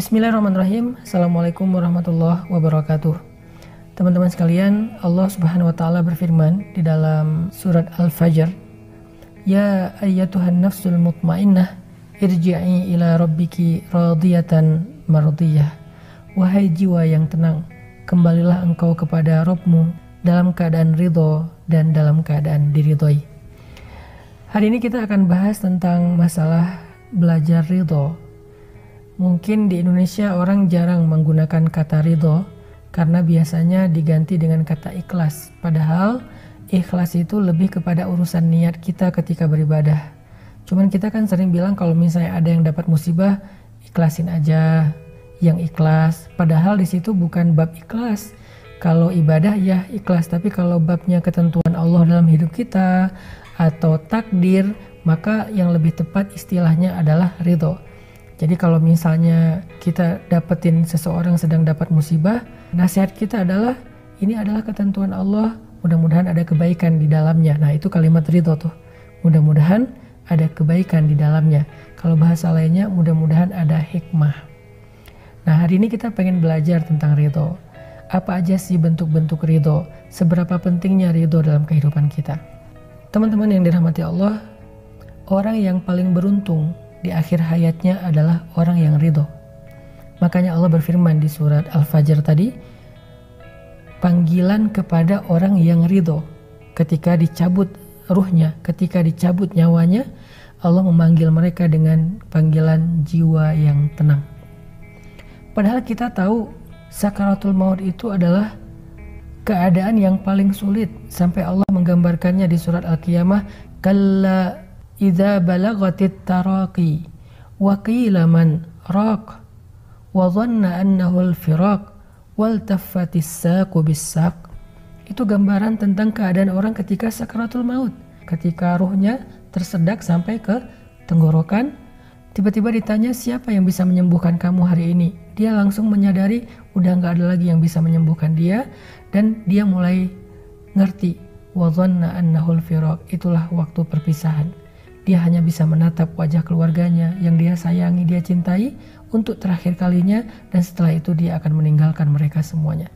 Bismillahirrahmanirrahim. Assalamualaikum warahmatullahi wabarakatuh. Teman-teman sekalian, Allah Subhanahu wa taala berfirman di dalam surat Al-Fajr, "Ya ayyatuhan nafsul mutmainnah, irji'i ila rabbiki radiyatan mardiyah." Wahai jiwa yang tenang, kembalilah engkau kepada Rabbmu dalam keadaan ridho dan dalam keadaan diridhoi. Hari ini kita akan bahas tentang masalah belajar ridho. Mungkin di Indonesia orang jarang menggunakan kata ridho karena biasanya diganti dengan kata ikhlas. Padahal ikhlas itu lebih kepada urusan niat kita ketika beribadah. Cuman kita kan sering bilang kalau misalnya ada yang dapat musibah, ikhlasin aja yang ikhlas. Padahal di situ bukan bab ikhlas. Kalau ibadah ya ikhlas, tapi kalau babnya ketentuan Allah dalam hidup kita atau takdir, maka yang lebih tepat istilahnya adalah ridho. Jadi kalau misalnya kita dapetin seseorang sedang dapat musibah, nasihat kita adalah ini adalah ketentuan Allah, mudah-mudahan ada kebaikan di dalamnya. Nah itu kalimat ridho tuh, mudah-mudahan ada kebaikan di dalamnya. Kalau bahasa lainnya mudah-mudahan ada hikmah. Nah hari ini kita pengen belajar tentang ridho. Apa aja sih bentuk-bentuk ridho? Seberapa pentingnya ridho dalam kehidupan kita? Teman-teman yang dirahmati Allah, orang yang paling beruntung di akhir hayatnya adalah orang yang ridho. Makanya Allah berfirman di surat Al-Fajr tadi, panggilan kepada orang yang ridho. Ketika dicabut ruhnya, ketika dicabut nyawanya, Allah memanggil mereka dengan panggilan jiwa yang tenang. Padahal kita tahu sakaratul maut itu adalah keadaan yang paling sulit. Sampai Allah menggambarkannya di surat Al-Qiyamah, kalla idza balagatit taraqi wa qila man raq wa dhanna annahu al-firaq wal taffatis saqu bis-saq. Itu gambaran tentang keadaan orang ketika sakaratul maut, ketika ruhnya tersedak sampai ke tenggorokan. Tiba-tiba ditanya siapa yang bisa menyembuhkan kamu hari ini. Dia langsung menyadari udah gak ada lagi yang bisa menyembuhkan dia, dan dia mulai ngerti wa dhanna annahu al-firaq, itulah waktu perpisahan. Dia hanya bisa menatap wajah keluarganya yang dia sayangi, dia cintai untuk terakhir kalinya, dan setelah itu dia akan meninggalkan mereka semuanya.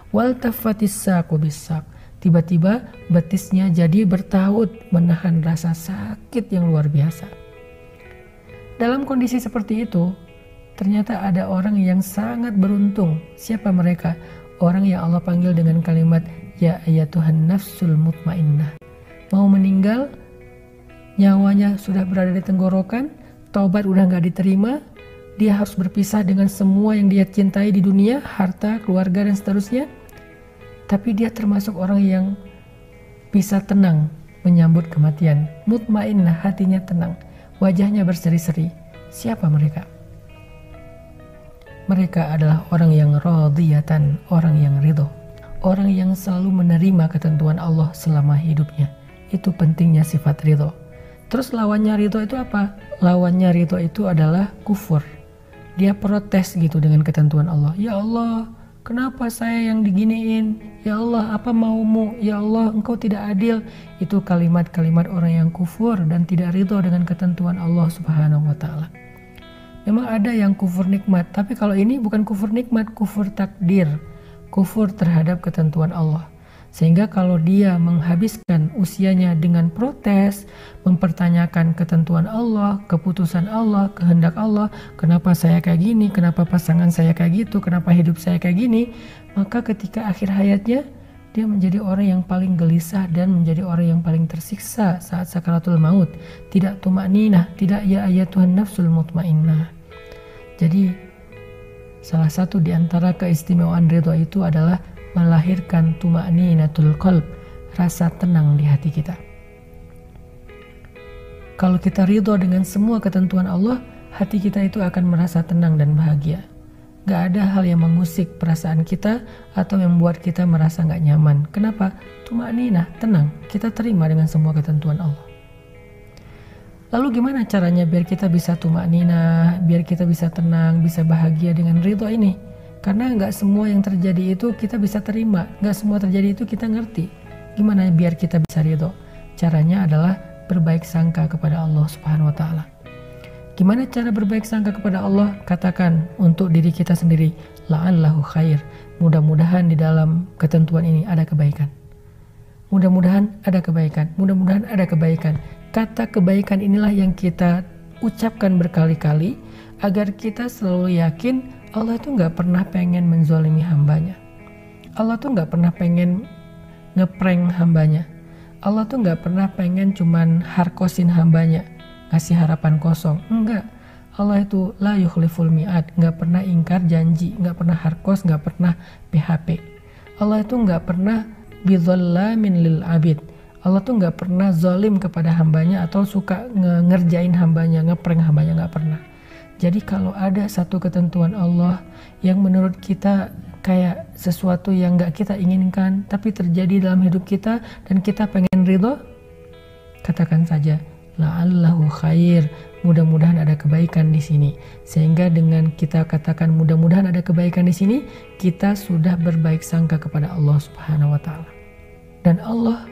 Wal taffatis saqu bis-saq, tiba-tiba betisnya jadi bertaut menahan rasa sakit yang luar biasa. Dalam kondisi seperti itu, ternyata ada orang yang sangat beruntung. Siapa mereka? Orang yang Allah panggil dengan kalimat ya ayyatuhan nafsul mutmainnah. Mau meninggal, nyawanya sudah berada di tenggorokan, taubat udah gak diterima, dia harus berpisah dengan semua yang dia cintai di dunia, harta, keluarga, dan seterusnya. Tapi dia termasuk orang yang bisa tenang menyambut kematian. Mutmainnah, hatinya tenang, wajahnya berseri-seri. Siapa mereka? Mereka adalah orang yang radiyatan, orang yang ridho, orang yang selalu menerima ketentuan Allah selama hidupnya. Itu pentingnya sifat ridho. Terus lawannya ridho itu apa? Lawannya ridho itu adalah kufur. Dia protes gitu dengan ketentuan Allah. Ya Allah, kenapa saya yang diginiin? Ya Allah, apa maumu? Ya Allah, engkau tidak adil. Itu kalimat-kalimat orang yang kufur dan tidak ridho dengan ketentuan Allah Subhanahu wa taala. Memang ada yang kufur nikmat, tapi kalau ini bukan kufur nikmat, kufur takdir, kufur terhadap ketentuan Allah. Sehingga kalau dia menghabiskan usianya dengan protes, mempertanyakan ketentuan Allah, keputusan Allah, kehendak Allah, kenapa saya kayak gini, kenapa pasangan saya kayak gitu, kenapa hidup saya kayak gini, maka ketika akhir hayatnya dia menjadi orang yang paling gelisah dan menjadi orang yang paling tersiksa saat sakaratul maut. Tidak tumakninah, tidak ya ayyatuhan nafsul mutmainnah. Jadi salah satu di antara keistimewaan ridho itu adalah melahirkan tumakninatul qalb, rasa tenang di hati kita. Kalau kita ridho dengan semua ketentuan Allah, hati kita itu akan merasa tenang dan bahagia. Gak ada hal yang mengusik perasaan kita atau yang membuat kita merasa gak nyaman. Kenapa? Tumakninah, tenang, kita terima dengan semua ketentuan Allah. Lalu gimana caranya biar kita bisa tumakninah, biar kita bisa tenang, bisa bahagia dengan ridho ini? Karena nggak semua yang terjadi itu kita bisa terima, nggak semua terjadi itu kita ngerti. Gimana biar kita bisa ridho? Caranya adalah berbaik sangka kepada Allah Subhanahu wa taala. Gimana cara berbaik sangka kepada Allah? Katakan untuk diri kita sendiri, la'allahu khair. Mudah-mudahan di dalam ketentuan ini ada kebaikan. Mudah-mudahan ada kebaikan. Mudah-mudahan ada kebaikan. Kata kebaikan inilah yang kita ucapkan berkali-kali agar kita selalu yakin Allah itu nggak pernah pengen menzalimi hambanya. Allah tuh nggak pernah pengen ngeprank hambanya. Allah tuh nggak pernah pengen cuman harkosin hambanya, ngasih harapan kosong. Enggak. Allah itu la yukhliful mi'ad, nggak pernah ingkar janji, nggak pernah harkos, nggak pernah PHP. Allah itu nggak pernah bidzallamin lil abid. Allah tuh nggak pernah zalim kepada hambanya atau suka ngerjain hambanya, ngeprank hambanya, nggak pernah. Jadi kalau ada satu ketentuan Allah yang menurut kita kayak sesuatu yang nggak kita inginkan tapi terjadi dalam hidup kita dan kita pengen ridho, katakan saja la'allahu khair, mudah-mudahan ada kebaikan di sini. Sehingga dengan kita katakan mudah-mudahan ada kebaikan di sini, kita sudah berbaik sangka kepada Allah Subhanahu wa taala. Dan Allah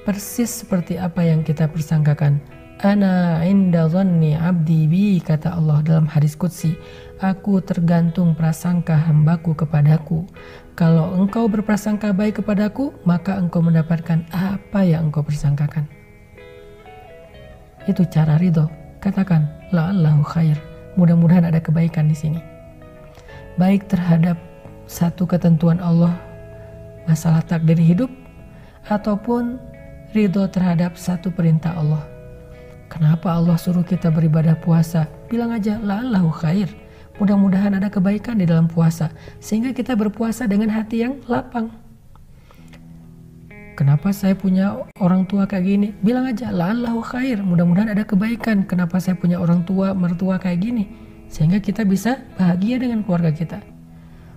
persis seperti apa yang kita persangkakan. Ana inda dhanni abdi bi, kata Allah dalam hadis qudsi, aku tergantung prasangka hambaku kepadaku. Kalau engkau berprasangka baik kepadaku, maka engkau mendapatkan apa yang engkau persangkakan. Itu cara ridho. Katakan la'allahu khair, mudah-mudahan ada kebaikan di sini. Baik terhadap satu ketentuan Allah masalah takdir hidup, ataupun ridho terhadap satu perintah Allah. Kenapa Allah suruh kita beribadah puasa? Bilang aja la'allahu khair, mudah-mudahan ada kebaikan di dalam puasa, sehingga kita berpuasa dengan hati yang lapang. Kenapa saya punya orang tua kayak gini? Bilang aja la'allahu khair, mudah-mudahan ada kebaikan. Kenapa saya punya orang tua, mertua kayak gini? Sehingga kita bisa bahagia dengan keluarga kita.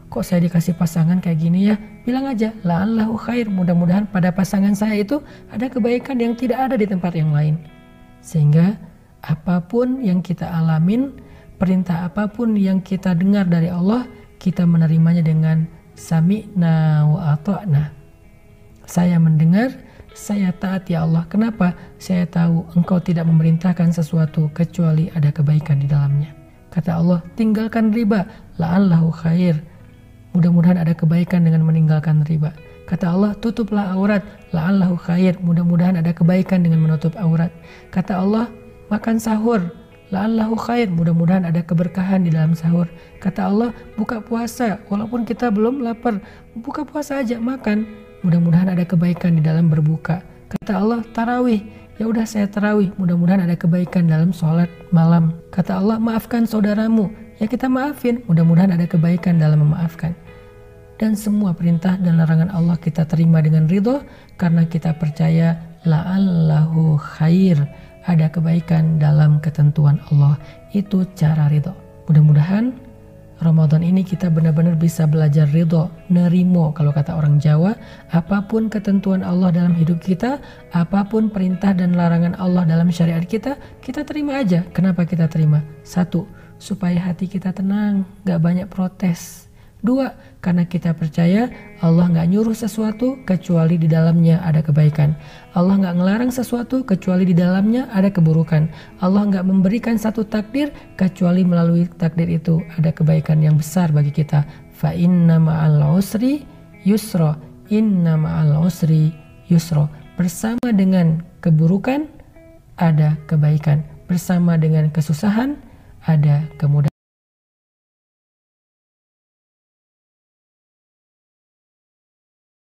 Kok saya dikasih pasangan kayak gini ya? Bilang aja la'allahu khair, mudah-mudahan pada pasangan saya itu ada kebaikan yang tidak ada di tempat yang lain. Sehingga apapun yang kita alamin, perintah apapun yang kita dengar dari Allah, kita menerimanya dengan sami'na wa ata'na. Saya mendengar, saya taat ya Allah. Kenapa? Saya tahu engkau tidak memerintahkan sesuatu kecuali ada kebaikan di dalamnya. Kata Allah, tinggalkan riba, la'allahu khair, mudah-mudahan ada kebaikan dengan meninggalkan riba. Kata Allah, tutuplah aurat, la'allahu khair, mudah-mudahan ada kebaikan dengan menutup aurat. Kata Allah, makan sahur, la'allahu khair, mudah-mudahan ada keberkahan di dalam sahur. Kata Allah, buka puasa, walaupun kita belum lapar, buka puasa aja, makan, mudah-mudahan ada kebaikan di dalam berbuka. Kata Allah, tarawih, ya udah saya tarawih, mudah-mudahan ada kebaikan dalam sholat malam. Kata Allah, maafkan saudaramu, ya kita maafin, mudah-mudahan ada kebaikan dalam memaafkan. Dan semua perintah dan larangan Allah kita terima dengan ridho, karena kita percaya la'allahu khair, ada kebaikan dalam ketentuan Allah. Itu cara ridho. Mudah-mudahan Ramadan ini kita benar-benar bisa belajar ridho, nerimo kalau kata orang Jawa. Apapun ketentuan Allah dalam hidup kita, apapun perintah dan larangan Allah dalam syariat kita, kita terima aja. Kenapa kita terima? 1, supaya hati kita tenang, gak banyak protes. 2, karena kita percaya Allah gak nyuruh sesuatu kecuali di dalamnya ada kebaikan. Allah gak ngelarang sesuatu kecuali di dalamnya ada keburukan. Allah gak memberikan satu takdir kecuali melalui takdir itu ada kebaikan yang besar bagi kita. Fa inna ma'al usri yusra, inna ma'al usri yusra. Bersama dengan keburukan ada kebaikan, bersama dengan kesusahan ada kemudahan.